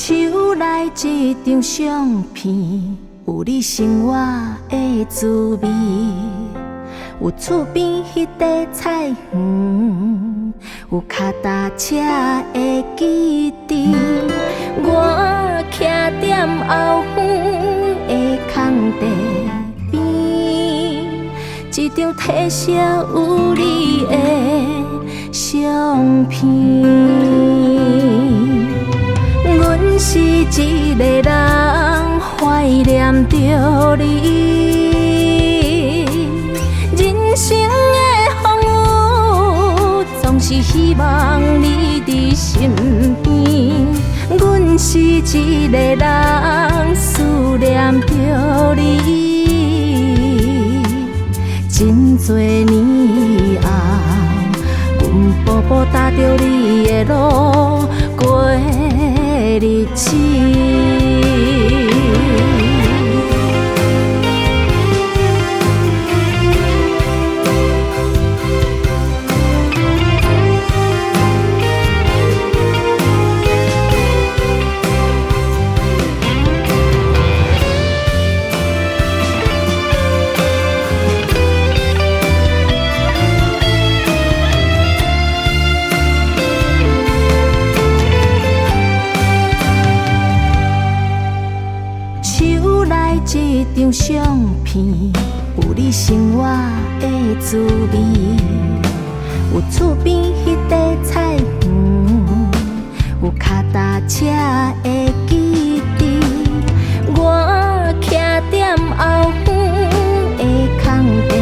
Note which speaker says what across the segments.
Speaker 1: 收来一张相片，有你生活的滋味，有厝边迄块菜园，有脚踏车的基地。我徛踮后园的空地边，一张褪色有你的相片。阮是一个人怀念着你，人生的风雨总是希望你伫身边。阮是一个人思念着你，真多年后，阮步步踏着你的路过日子。一张相片，有你生活的滋味，有厝边迄块菜园，有脚踏车的基地。我徛踮后园的空地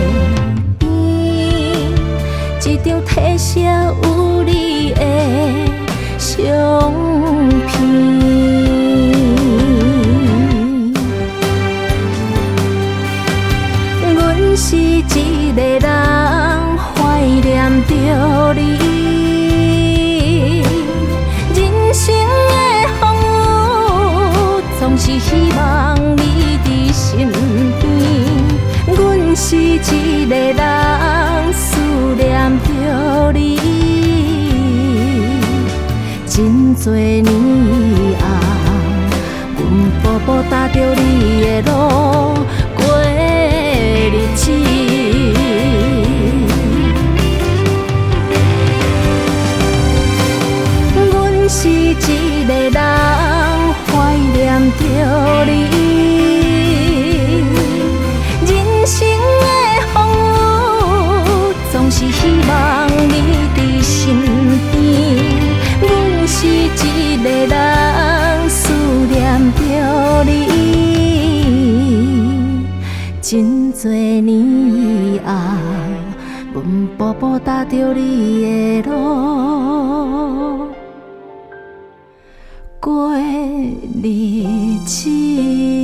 Speaker 1: 边，一张褪色有你的相片。是一个人怀念着你，人生的风雨总是希望你伫身边。阮是一个人思念着你，真多年后，阮步步踏着你的路过日子。阮是一个人怀念着你，人生的风雨总是希望你伫身边。阮是一个人思念着你，真多年后，阮步步踏着你的路过日子。